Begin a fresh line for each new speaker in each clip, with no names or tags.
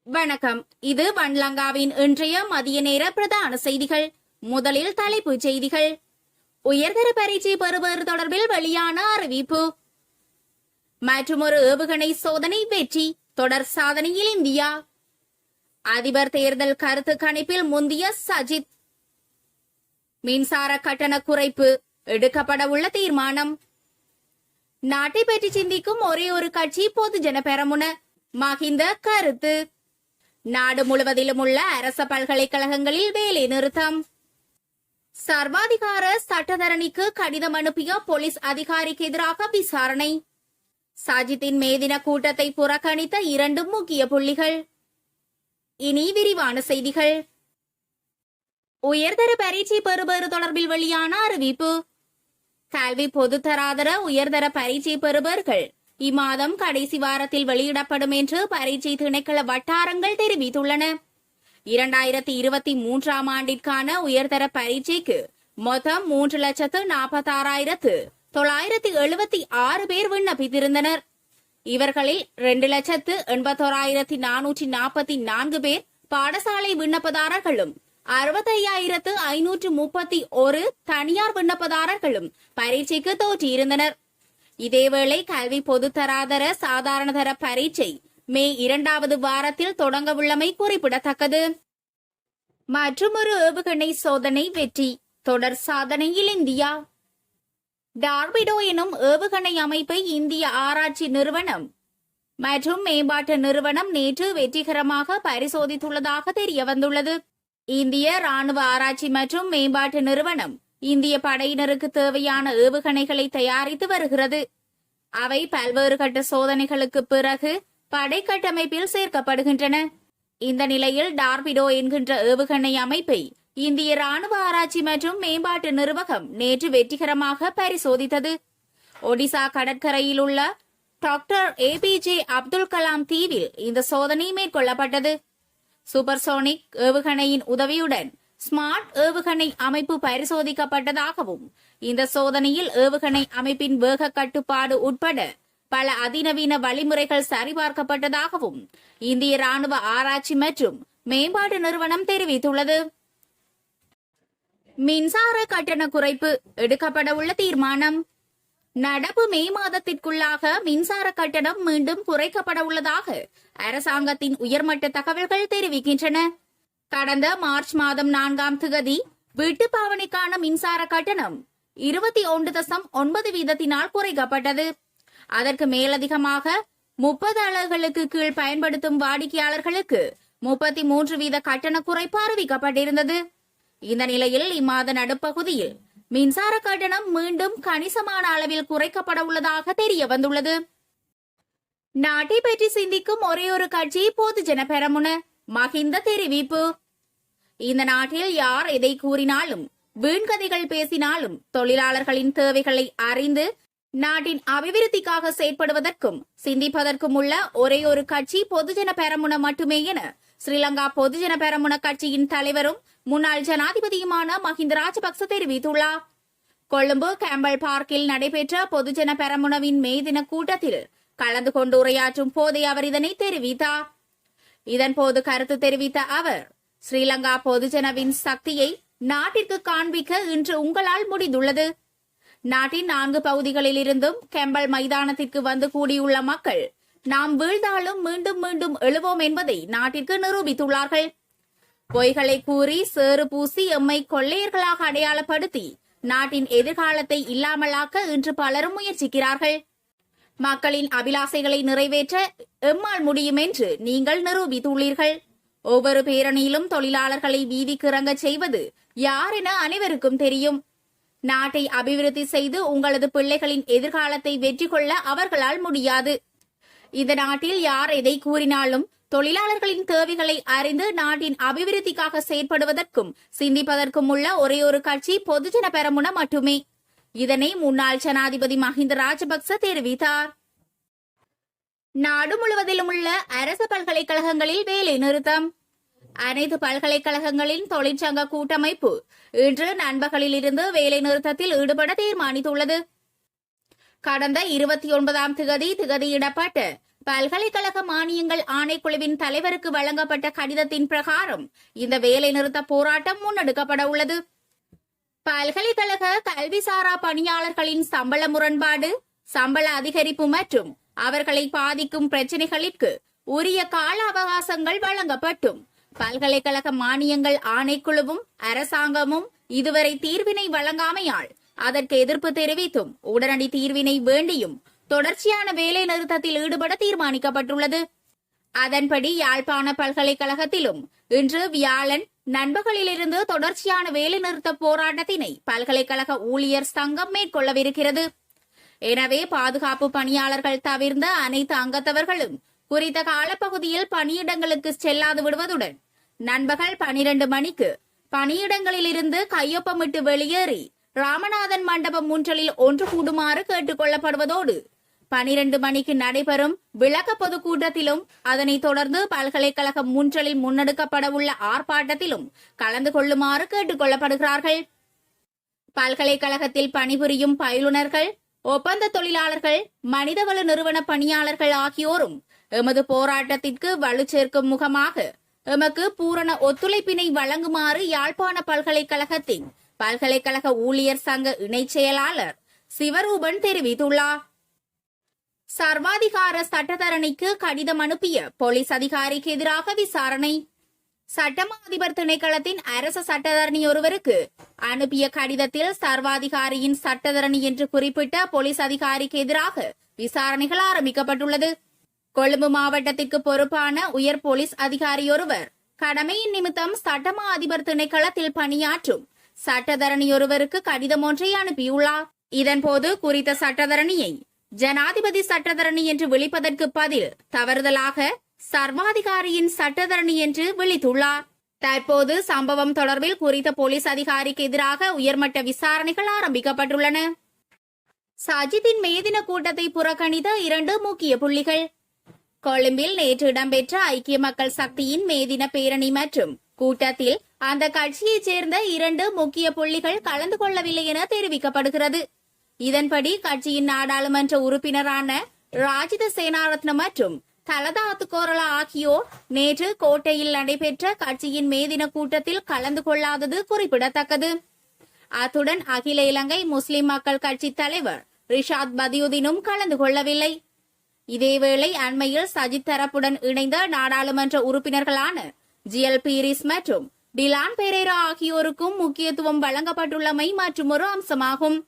வணக்கம். இது வன்லங்காவின் இன்றைய மதிய நேர பிரதான செய்திகள். முதலில் தலைப்புச் செய்திகள். உயர்தர பரீட்சை பெறுவது தொடர்பில் வெளியான அறிவிப்பு. மற்றுமொரு ஏவுகணை சோதனை வெற்றி. தொடர் சாதனையில் இந்தியா. அதிபர் தேர்தல் கருத்து கணிப்பில் முந்திய சஜித். மின்சார கட்டண குறைப்பு எடுக்கப்படவுள்ள தீர்மானம். நாட்டை பற்றி சிந்திக்கும் ஒரே ஒரு கட்சி பொதுஜன பெரமுன. மஹிந்த கருத்து. நாடு முழுவதிலும் உள்ள அரச பல்கலைக்கழகங்களில் வேலை நிறுத்தம். சர்வாதிகார சட்டத்தரணிக்கு கடிதம் அனுப்பிய போலீஸ் அதிகாரிக்கு எதிராக விசாரணை. சஜித்தின் மேதின கூட்டத்தை புறக்கணித்த 2 முக்கிய புள்ளிகள். இனி விரிவான செய்திகள். உயர்தர பரீட்சை பெறுவது தொடர்பில் வெளியான அறிவிப்பு. கல்வி பொதுத்தராதர உயர்தர பரீட்சை பெறுபவர்கள் இம்மாதம் கடைசி வாரத்தில் வெளியிடப்படும் என்று பரீட்சை திணைக்கள வட்டாரங்கள் தெரிவித்துள்ளன. 2023ஆம் ஆண்டிற்கான உயர்தர பரீட்சைக்கு மொத்தம் 3,46,976 பேர் விண்ணப்பித்திருந்தனர். இவர்களில் 2,81,444 பேர் பாடசாலை விண்ணப்பதாரர்களும் 65,531 தனியார் விண்ணப்பதாரர்களும் பரீட்சைக்கு தோற்றியிருந்தனர். இதேவேளை கல்வி பொதுத்தராதர சாதாரணதர பரீட்சை மே 2வது வாரத்தில் தொடங்கவுள்ளமை குறிப்பிடத்தக்கது. மற்றுமொரு ஏவுகணை சோதனை வெற்றி. தொடர் சாதனையில் இந்தியா. டார்பிடோ எனும் ஏவுகணை அமைப்பை இந்திய ஆராய்ச்சி நிறுவனம் மற்றும் மேம்பாட்டு நிறுவனம் நேற்று வெற்றிகரமாக பரிசோதித்துள்ளதாக தெரியவந்துள்ளது. இந்திய ராணுவ ஆராய்ச்சி மற்றும் மேம்பாட்டு நிறுவனம் இந்திய படையினருக்கு தேவையான ஏவுகணைகளை தயாரித்து வருகிறது. அவை பல்வேறு கட்ட சோதனைகளுக்கு பிறகு படை கட்டமைப்பில் சேர்க்கப்படுகின்றன. இந்த நிலையில் டார்பிடோ என்கின்ற ஏவுகணை அமைப்பை இந்திய ராணுவ ஆராய்ச்சி மற்றும் மேம்பாட்டு நிறுவனம் நேற்று வெற்றிகரமாக பரிசோதித்தது. ஒடிசா கடற்கரையில் உள்ள டாக்டர் APJ அப்துல் கலாம் தீவில் இந்த சோதனை மேற்கொள்ளப்பட்டது. சூப்பர்சோனிக் ஏவுகணையின் உதவியுடன் ஸ்மார்ட் ஏவுகணை அமைப்பு பரிசோதிக்கப்பட்டதாகவும் இந்த சோதனையில் ஏவுகணை அமைப்பின் வேக கட்டுப்பாடு உட்பட பல அதிநவீன வழிமுறைகள் சரிபார்க்கப்பட்டதாகவும் இந்திய ராணுவ ஆராய்ச்சி மற்றும் மேம்பாட்டு நிறுவனம் தெரிவித்துள்ளது. மின்சார கட்டண குறைப்பு எடுக்கப்படவுள்ள தீர்மானம். நடப்பு மே மாதத்திற்குள்ளாக மின்சார கட்டணம் மீண்டும் குறைக்கப்பட உள்ளதாக அரசாங்கத்தின் உயர்மட்ட தகவல்கள் தெரிவிக்கின்றன. கடந்த மார்ச் மாதம் 4ஆம் தேதி வீட்டுப்பாவனைக்கான மின்சார கட்டணம் 21.9% குறைக்கப்பட்டது. அதற்கு மேலதிகமாக 30 அலகுகளுக்கு கீழ் பயன்படுத்தும் வாடிக்கையாளர்களுக்கு 33% கட்டண குறைப்பு அறிவிக்கப்பட்டிருந்தது. இந்த நிலையில் இம்மாத நடுப்பகுதியில் மின்சார கட்டணம் மீண்டும் கணிசமான அளவில் குறைக்கப்பட உள்ளதாக தெரிய வந்துள்ளது. நாட்டை பற்றி சிந்திக்கும் ஒரே ஒரு கட்சி பொதுஜன பெரமுன. மஹிந்த தெரிவிப்பு. இந்த நாட்டில் யார் எதை கூறினாலும் வீண்கதைகள் பேசினாலும் தொழிலாளர்களின் தேவைகளை அறிந்து நாட்டின் அபிவிருத்திக்காக செயற்படுவதற்கும் சிந்திப்பதற்கும் உள்ள ஒரே ஒரு கட்சி பொதுஜன பெரமுன மட்டுமே என ஸ்ரீலங்கா பொதுஜன பெரமுன கட்சியின் தலைவரும் முன்னாள் ஜனாதிபதியுமான மஹிந்த ராஜபக்ச தெரிவித்துள்ளார். கொழும்பு கேம்பல் பார்க்கில் நடைபெற்ற பொதுஜன பெரமுனவின் மே தின கூட்டத்தில் கலந்து கொண்டு உரையாற்றும் போதே அவர் இதனை தெரிவித்தார். இதன்போது கருத்து தெரிவித்த அவர், ஸ்ரீலங்கா பொதுஜனவின் சக்தியை நாட்டிற்கு காண்பிக்க இன்று உங்களால் முடிந்துள்ளது. நாட்டின் 4 பகுதிகளில் இருந்தும் கெம்பல் மைதானத்திற்கு வந்து கூடியுள்ள மக்கள் நாம் வீழ்ந்தாலும் மீண்டும் மீண்டும் எழுவோம் என்பதை நாட்டிற்கு நிரூபித்துள்ளார்கள். பொய்களை கூறி சேறு பூசி எம்மை கொள்ளையர்களாக அடையாளப்படுத்தி நாட்டின் எதிர்காலத்தை இல்லாமலாக்க இன்று பலரும் முயற்சிக்கிறார்கள். மக்களின் அபிலாசைகளை நிறைவேற்ற எம்மால் முடியும் என்று நீங்கள் நிரூபித்துள்ளீர்கள். ஒவ்வொரு பேரணியிலும் தொழிலாளர்களை வீதிக்கு இறங்க செய்வது யார் என அனைவருக்கும் தெரியும். நாட்டை அபிவிருத்தி செய்து உங்களது பிள்ளைகளின் எதிர்காலத்தை வெற்றி கொள்ள அவர்களால் முடியாது. இந்த நாட்டில் யார் எதை கூறினாலும் தொழிலாளர்களின் தேவைகளை அறிந்து நாட்டின் அபிவிருத்திக்காக செயற்படுவதற்கும் சிந்திப்பதற்கும் உள்ள ஒரே ஒரு கட்சி பொதுஜன பெரமுன மட்டுமே. இதனை முன்னாள் ஜனாதிபதி மஹிந்த ராஜபக்ச தெரிவித்தார். நாடு முழுவதிலும் உள்ள அரசு பல்கலைக்கழகங்களில் வேலை நிறுத்தம். அனைத்து பல்கலைக்கழகங்களின் தொழிற்சங்க கூட்டமைப்பு இன்று நண்பகலில் இருந்து வேலை நிறுத்தத்தில் ஈடுபட தீர்மானித்துள்ளது. கடந்த 29ஆம் திகதியிடப்பட்ட பல்கலைக்கழக மானியங்கள் ஆணைக்குழுவின் தலைவருக்கு வழங்கப்பட்ட கடிதத்தின் பிரகாரம் இந்த வேலைநிறுத்த போராட்டம் முன்னெடுக்கப்பட உள்ளது. பல்கலைக்கழக கல்விசாரா பணியாளர்களின் சம்பள முரண்பாடு, சம்பள அதிகரிப்பு மற்றும் அவர்களை பாதிக்கும் பிரச்சினைகளிற்கு உரிய கால அவகாசங்கள் வழங்கப்பட்டும் பல்கலைக்கழக மானியங்கள் ஆணைக்குழுவும் அரசாங்கமும் இதுவரை தீர்வினை வழங்காமையால் அதற்கு எதிர்ப்பு தெரிவித்தும் உடனடி தீர்வினை வேண்டியும் தொடர்ச்சியான வேலை நிறுத்தத்தில் ஈடுபட தீர்மானிக்கப்பட்டுள்ளது. அதன்படி யாழ்ப்பாண பல்கலைக்கழகத்திலும் இன்று வியாழன் நண்பகலிலிருந்து தொடர்ச்சியான வேலை நிறுத்த போராட்டத்தினை பல்கலைக்கழக ஊழியர் சங்கம் மேற்கொள்ளவிருக்கிறது. எனவே பாதுகாப்பு பணியாளர்கள் தவிர்ந்த அனைத்து அங்கத்தவர்களும் குறித்த காலப்பகுதியில் பணியிடங்களுக்கு செல்லாது விடுவதுடன் நண்பகல் 12 மணிக்கு பணியிடங்களிலிருந்து கையொப்பமிட்டு வெளியேறி ராமநாதன் மண்டபம் முன்றலில் ஒன்று கூடுமாறு கேட்டுக் கொள்ளப்படுவதோடு 12 மணிக்கு நடைபெறும் விளக்க பொதுக்கூட்டத்திலும் அதனைத் தொடர்ந்து பல்கலைக்கழக முன்றலில் முன்னெடுக்கப்பட உள்ள ஆர்ப்பாட்டத்திலும் கலந்து கொள்ளுமாறு கேட்டுக் கொள்ளப்படுகிறார்கள். பல்கலைக்கழகத்தில் பணிபுரியும் பயிலுனர்கள், ஒப்பந்த தொழிலாளர்கள், மனிதவள நிறுவன பணியாளர்கள் ஆகியோரும் எமது போராட்டத்திற்கு வலு சேர்க்கும் முகமாக எமக்கு பூரண ஒத்துழைப்பினை வழங்குமாறு யாழ்ப்பாண பல்கலைக்கழகத்தின் பல்கலைக்கழக ஊழியர் சங்க இணைச் செயலாளர் சிவரூபன் தெரிவித்துள்ளார். சர்வாதிகார சட்டத்தரணிக்கு கடிதம் அனுப்பிய போலீஸ் அதிகாரிக்கு எதிராக விசாரணை. சட்டமா அதிபர் திணைக்களத்தின் அரச சட்டத்தரணி ஒருவருக்கு அனுப்பிய கடிதத்தில் சர்வாதிகாரியின் சட்டத்தரணி என்று குறிப்பிட்ட போலீஸ் அதிகாரிக்கு எதிராக விசாரணைகள் ஆரம்பிக்கப்பட்டுள்ளது. கொழும்பு மாவட்டத்திற்கு பொறுப்பான உயர் போலீஸ் அதிகாரியொருவர் கடமையின் நிமித்தம் சட்டமா அதிபர் திணைக்களத்தில் பணியாற்றும் சட்டத்தரணியொருவருக்கு கடிதம் ஒன்றை அனுப்பியுள்ளார். இதன்போது குறித்த சட்டத்தரணியை ஜனாதிபதி சட்டத்தரணி என்று விളിப்பதற்கு பதில் தவறுதலாக சர்வாதிகாரியின் சட்டத்தரணி என்று விളിத்துள்ளார். தற்போது சம்பவம் தொடர்பில் குறித்த போலீஸ் அதிகாரிக்கு எதிராக உயர்மட்ட விசாரணைகள் ஆரம்பிக்கப்பட்டுள்ளன. சஜித்தின் மேதின கூட்டத்தை புறக்கணித்த 2 முக்கிய புள்ளிகள். கொழும்பில் நேற்று இடம்பெற்ற ஐக்கிய மக்கள் சக்தியின் மேதின பேரணி மற்றும் கூட்டத்தில் அந்த கட்சியைச் சேர்ந்த 2 முக்கிய புள்ளிகள் கலந்து கொள்ளவில்லை என தெரிவிக்கப்படுகிறது. இதன்படி கட்சியின் நாடாளுமன்ற உறுப்பினரான ராஜித சேனாரத்ன மற்றும் தலதா அத்துக்கோரளா ஆகியோர் நேற்று கோட்டையில் நடைபெற்ற கட்சியின் மேதின கூட்டத்தில் கலந்து கொள்ளாதது குறிப்பிடத்தக்கது. அத்துடன் அகில இலங்கை முஸ்லிம் மக்கள் கட்சி தலைவர் ரிஷாத் பதியுதீனும் கலந்து கொள்ளவில்லை. இதேவேளை அண்மையில் சஜித் தரப்புடன் இணைந்த நாடாளுமன்ற உறுப்பினர்களான ஜிஎல் பீரிஸ் மற்றும் டிலான் பெரேரா ஆகியோருக்கும் முக்கியத்துவம் வழங்கப்பட்டுள்ளமை மற்றொரு அம்சமாகும்.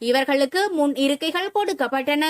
இவர்களுக்கு முன் இருக்கைகள் கொடுக்கப்பட்டன.